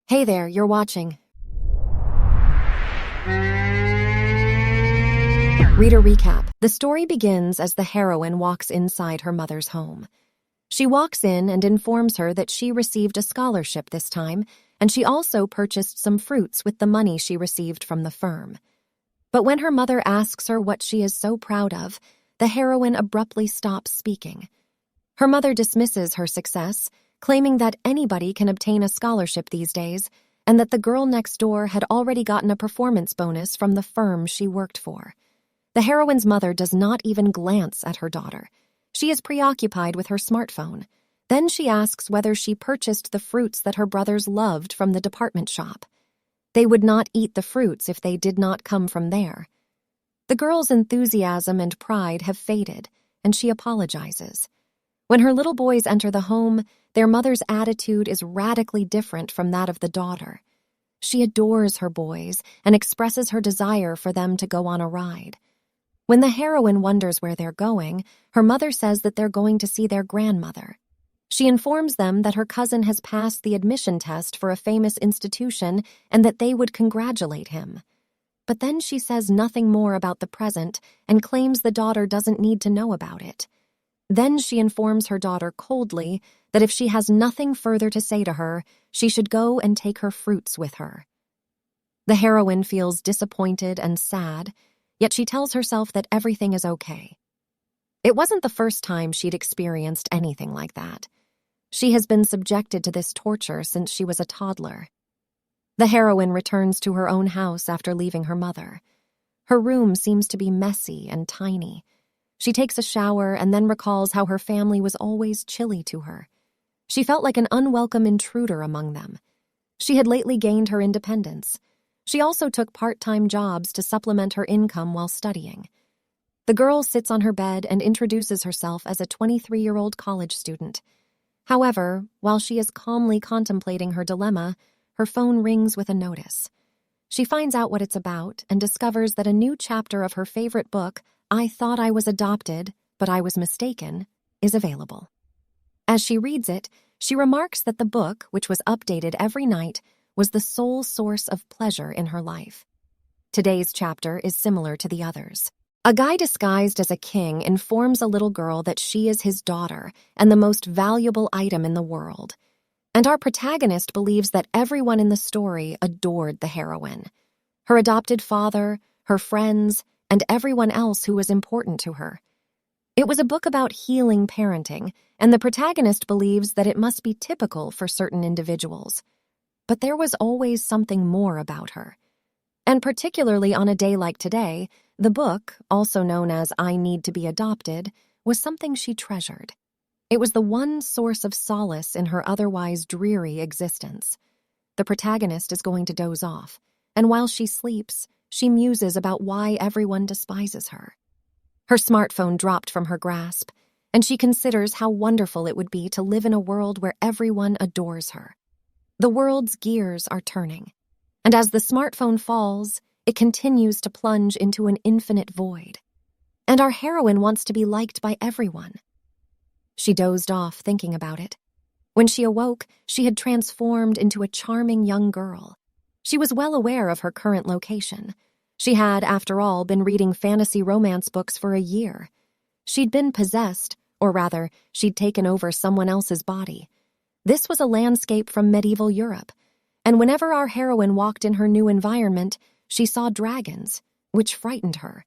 Hey there, you're watching. Reader recap. The story begins as the heroine walks inside her mother's home. She walks in and informs her that she received a scholarship this time, and she also purchased some fruits with the money she received from the firm. But when her mother asks her what she is so proud of, the heroine abruptly stops speaking. Her mother dismisses her success, claiming that anybody can obtain a scholarship these days, and that the girl next door had already gotten a performance bonus from the firm she worked for. The heroine's mother does not even glance at her daughter. She is preoccupied with her smartphone. Then she asks whether she purchased the fruits that her brothers loved from the department shop. They would not eat the fruits if they did not come from there. The girl's enthusiasm and pride have faded, and she apologizes. When her little boys enter the home, their mother's attitude is radically different from that of the daughter. She adores her boys and expresses her desire for them to go on a ride. When the heroine wonders where they're going, her mother says that they're going to see their grandmother. She informs them that her cousin has passed the admission test for a famous institution and that they would congratulate him. But then she says nothing more about the present and claims the daughter doesn't need to know about it. Then she informs her daughter coldly that if she has nothing further to say to her, she should go and take her fruits with her. The heroine feels disappointed and sad, yet she tells herself that everything is okay. It wasn't the first time she'd experienced anything like that. She has been subjected to this torture since she was a toddler. The heroine returns to her own house after leaving her mother. Her room seems to be messy and tiny. She takes a shower and then recalls how her family was always chilly to her. She felt like an unwelcome intruder among them. She had lately gained her independence. She also took part-time jobs to supplement her income while studying. The girl sits on her bed and introduces herself as a 23-year-old college student. However, while she is calmly contemplating her dilemma, her phone rings with a notice. She finds out what it's about and discovers that a new chapter of her favorite book, I Thought I Was Adopted, But I Was Mistaken, is available. As she reads it, she remarks that the book, which was updated every night, was the sole source of pleasure in her life. Today's chapter is similar to the others. A guy disguised as a king informs a little girl that she is his daughter and the most valuable item in the world. And our protagonist believes that everyone in the story adored the heroine. Her adopted father, her friends, and everyone else who was important to her. It was a book about healing parenting, and the protagonist believes that it must be typical for certain individuals. But there was always something more about her. And particularly on a day like today, the book, also known as I Need to Be Adopted, was something she treasured. It was the one source of solace in her otherwise dreary existence. The protagonist is going to doze off, and while she sleeps, she muses about why everyone despises her. Her smartphone dropped from her grasp, and she considers how wonderful it would be to live in a world where everyone adores her. The world's gears are turning, and as the smartphone falls, it continues to plunge into an infinite void. And our heroine wants to be liked by everyone. She dozed off thinking about it. When she awoke, she had transformed into a charming young girl. She was well aware of her current location. She had, after all, been reading fantasy romance books for a year. She'd been possessed, or rather, she'd taken over someone else's body. This was a landscape from medieval Europe, and whenever our heroine walked in her new environment, she saw dragons, which frightened her.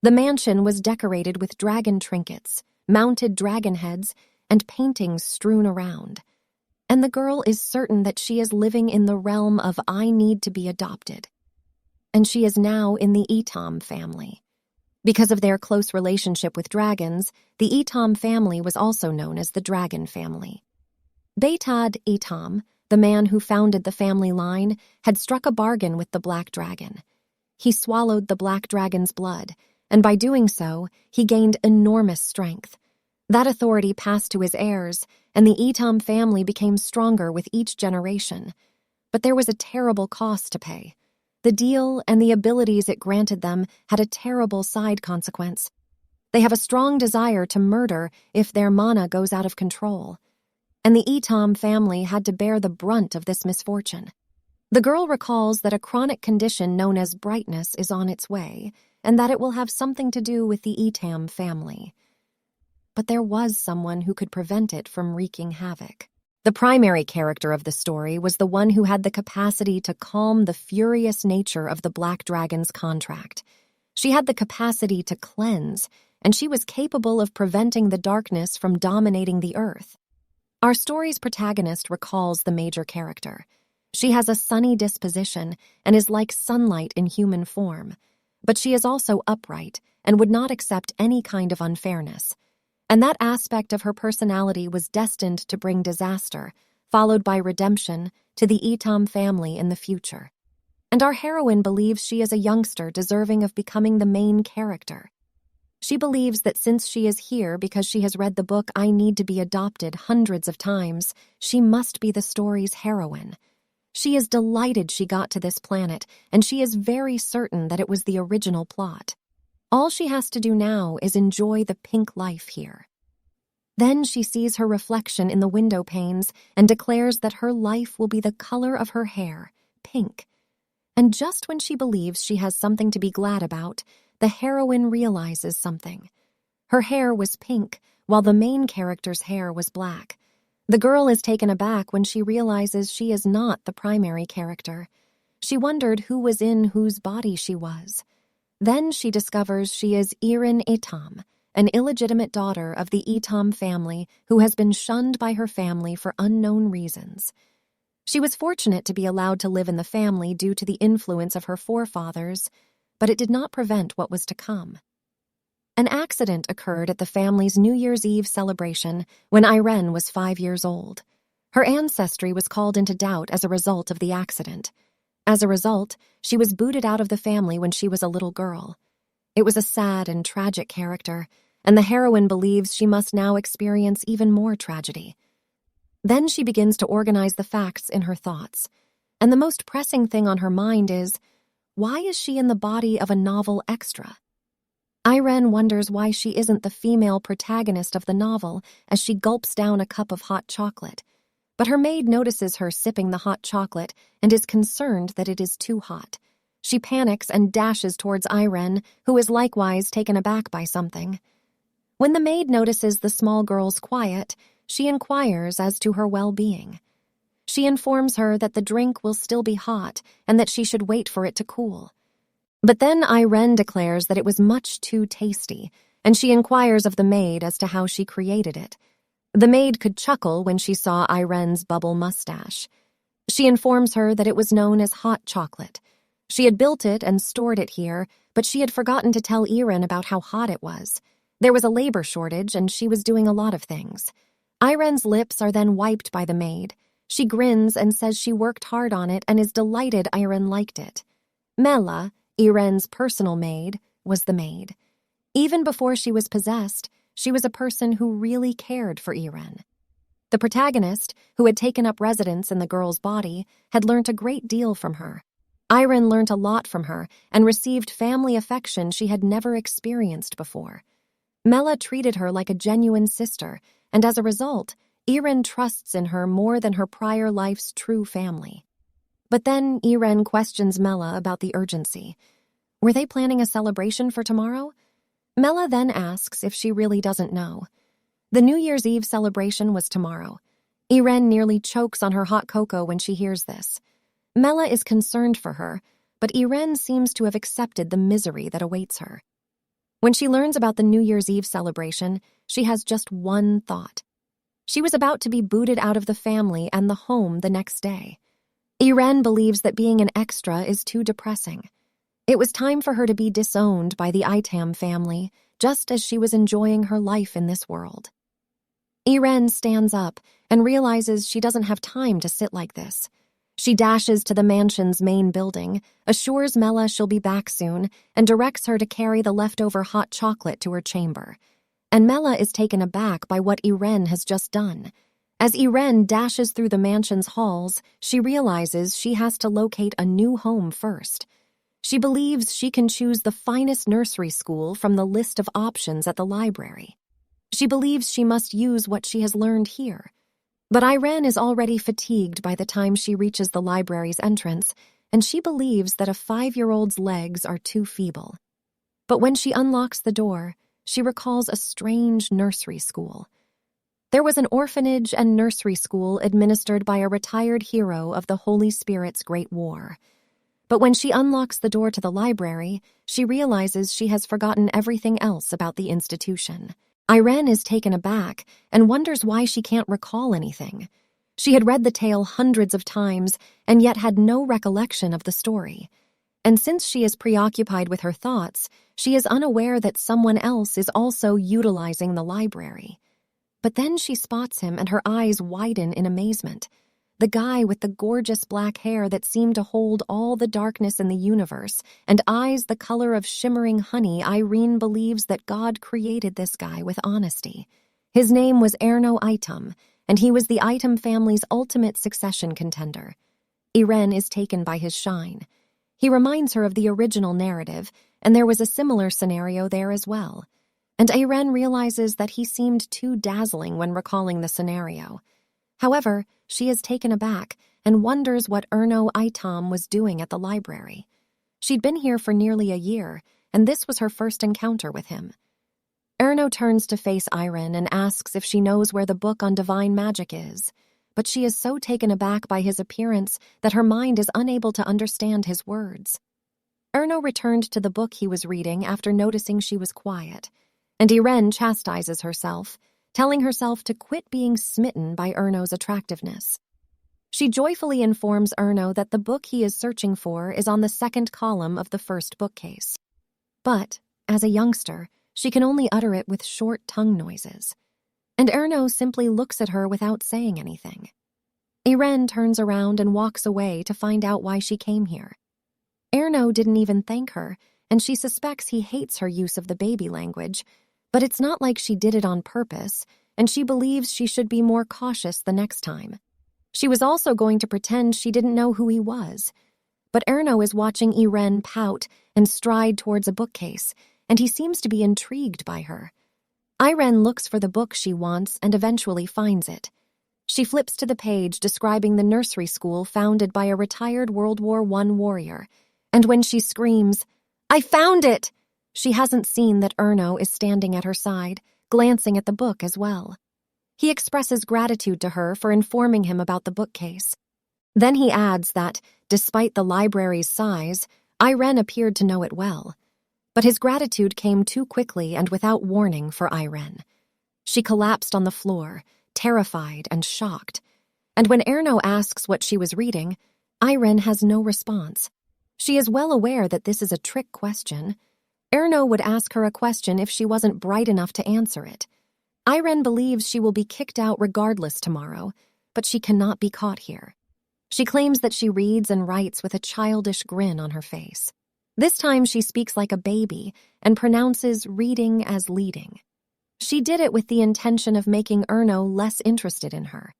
The mansion was decorated with dragon trinkets, mounted dragon heads, and paintings strewn around. And the girl is certain that she is living in the realm of I Need to Be Adopted. And she is now in the Etom family. Because of their close relationship with dragons, the Etom family was also known as the Dragon Family. Betad Etom, the man who founded the family line, had struck a bargain with the Black Dragon. He swallowed the Black Dragon's blood, and by doing so, he gained enormous strength. That authority passed to his heirs, and the Etom family became stronger with each generation. But there was a terrible cost to pay. The deal and the abilities it granted them had a terrible side consequence. They have a strong desire to murder if their mana goes out of control. And the Etom family had to bear the brunt of this misfortune. The girl recalls that a chronic condition known as brightness is on its way, and that it will have something to do with the Etam family. But there was someone who could prevent it from wreaking havoc. The primary character of the story was the one who had the capacity to calm the furious nature of the Black Dragon's contract. She had the capacity to cleanse, and she was capable of preventing the darkness from dominating the earth. Our story's protagonist recalls the major character. She has a sunny disposition and is like sunlight in human form, but she is also upright and would not accept any kind of unfairness. And that aspect of her personality was destined to bring disaster, followed by redemption, to the Etam family in the future. And our heroine believes she is a youngster deserving of becoming the main character. She believes that since she is here because she has read the book I Need to Be Adopted hundreds of times, she must be the story's heroine. She is delighted she got to this planet, and she is very certain that it was the original plot. All she has to do now is enjoy the pink life here. Then she sees her reflection in the window panes and declares that her life will be the color of her hair, pink. And just when she believes she has something to be glad about, the heroine realizes something. Her hair was pink, while the main character's hair was black. The girl is taken aback when she realizes she is not the primary character. She wondered who was in whose body she was. Then she discovers she is Irin Etam, an illegitimate daughter of the Etam family who has been shunned by her family for unknown reasons. She was fortunate to be allowed to live in the family due to the influence of her forefathers, but it did not prevent what was to come. An accident occurred at the family's New Year's Eve celebration when Irene was 5 years old. Her ancestry was called into doubt as a result of the accident. As a result, she was booted out of the family when she was a little girl. It was a sad and tragic character, and the heroine believes she must now experience even more tragedy. Then she begins to organize the facts in her thoughts, and the most pressing thing on her mind is, why is she in the body of a novel extra? Irene wonders why she isn't the female protagonist of the novel as she gulps down a cup of hot chocolate. But her maid notices her sipping the hot chocolate and is concerned that it is too hot. She panics and dashes towards Irene, who is likewise taken aback by something. When the maid notices the small girl's quiet, she inquires as to her well-being. She informs her that the drink will still be hot and that she should wait for it to cool. But then Irene declares that it was much too tasty, and she inquires of the maid as to how she created it. The maid could chuckle when she saw Irene's bubble mustache. She informs her that it was known as hot chocolate. She had built it and stored it here, but she had forgotten to tell Irene about how hot it was. There was a labor shortage, and she was doing a lot of things. Irene's lips are then wiped by the maid. She grins and says she worked hard on it and is delighted Irene liked it. Mela, Irene's personal maid, was the maid. Even before she was possessed, she was a person who really cared for Irene. The protagonist, who had taken up residence in the girl's body, had learnt a great deal from her. Irene learnt a lot from her and received family affection she had never experienced before. Mela treated her like a genuine sister, and as a result, Irene trusts in her more than her prior life's true family. But then Irene questions Mela about the urgency. Were they planning a celebration for tomorrow? Mela then asks if she really doesn't know. The New Year's Eve celebration was tomorrow. Irene nearly chokes on her hot cocoa when she hears this. Mela is concerned for her, but Irene seems to have accepted the misery that awaits her. When she learns about the New Year's Eve celebration, she has just one thought. She was about to be booted out of the family and the home the next day. Irene believes that being an extra is too depressing. It was time for her to be disowned by the Etam family, just as she was enjoying her life in this world. Irene stands up and realizes she doesn't have time to sit like this. She dashes to the mansion's main building, assures Mela she'll be back soon, and directs her to carry the leftover hot chocolate to her chamber. And Mela is taken aback by what Irene has just done. As Irene dashes through the mansion's halls, she realizes she has to locate a new home first. She believes she can choose the finest nursery school from the list of options at the library. She believes she must use what she has learned here. But Irene is already fatigued by the time she reaches the library's entrance, and she believes that a 5-year-old's legs are too feeble. But when she unlocks the door, she recalls a strange nursery school. There was an orphanage and nursery school administered by a retired hero of the Holy Spirit's Great War. But when she unlocks the door to the library, she realizes she has forgotten everything else about the institution. Irene is taken aback and wonders why she can't recall anything. She had read the tale hundreds of times and yet had no recollection of the story. And since she is preoccupied with her thoughts, she is unaware that someone else is also utilizing the library. But then she spots him and her eyes widen in amazement. The guy with the gorgeous black hair that seemed to hold all the darkness in the universe and eyes the color of shimmering honey. Irene believes that God created this guy with honesty. His name was Erno Item, and he was the Item family's ultimate succession contender. Irene is taken by his shine. He reminds her of the original narrative, and there was a similar scenario there as well. And Irene realizes that he seemed too dazzling when recalling the scenario. However, she is taken aback and wonders what Erno Item was doing at the library. She'd been here for nearly a year, and this was her first encounter with him. Erno turns to face Irene and asks if she knows where the book on divine magic is, but she is so taken aback by his appearance that her mind is unable to understand his words. Erno returned to the book he was reading after noticing she was quiet, and Irene chastises herself, telling herself to quit being smitten by Erno's attractiveness. She joyfully informs Erno that the book he is searching for is on the second column of the first bookcase. But, as a youngster, she can only utter it with short tongue noises. And Erno simply looks at her without saying anything. Irene turns around and walks away to find out why she came here. Erno didn't even thank her, and she suspects he hates her use of the baby language, but it's not like she did it on purpose, and she believes she should be more cautious the next time. She was also going to pretend she didn't know who he was. But Erno is watching Irene pout and stride towards a bookcase, and he seems to be intrigued by her. Irene looks for the book she wants and eventually finds it. She flips to the page describing the nursery school founded by a retired World War I warrior, and when she screams, "I found it!" she hasn't seen that Erno is standing at her side, glancing at the book as well. He expresses gratitude to her for informing him about the bookcase. Then he adds that, despite the library's size, Irene appeared to know it well. But his gratitude came too quickly and without warning for Irene. She collapsed on the floor, terrified and shocked. And when Erno asks what she was reading, Irene has no response. She is well aware that this is a trick question. Erno would ask her a question if she wasn't bright enough to answer it. Irene believes she will be kicked out regardless tomorrow, but she cannot be caught here. She claims that she reads and writes with a childish grin on her face. This time she speaks like a baby and pronounces reading as leading. She did it with the intention of making Erno less interested in her.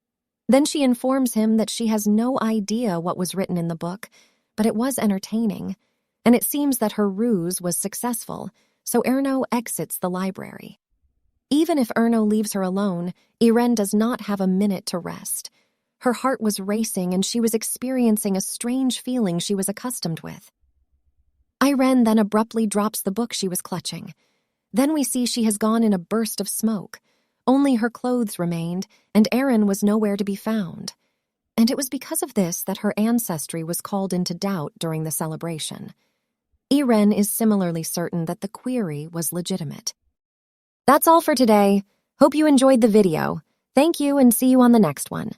Then she informs him that she has no idea what was written in the book, but it was entertaining, and it seems that her ruse was successful, so Erno exits the library. Even if Erno leaves her alone, Irene does not have a minute to rest. Her heart was racing and she was experiencing a strange feeling she was accustomed with. Irene then abruptly drops the book she was clutching. Then we see she has gone in a burst of smoke. Only her clothes remained, and Aaron was nowhere to be found. And it was because of this that her ancestry was called into doubt during the celebration. Irene is similarly certain that the query was legitimate. That's all for today. Hope you enjoyed the video. Thank you and see you on the next one.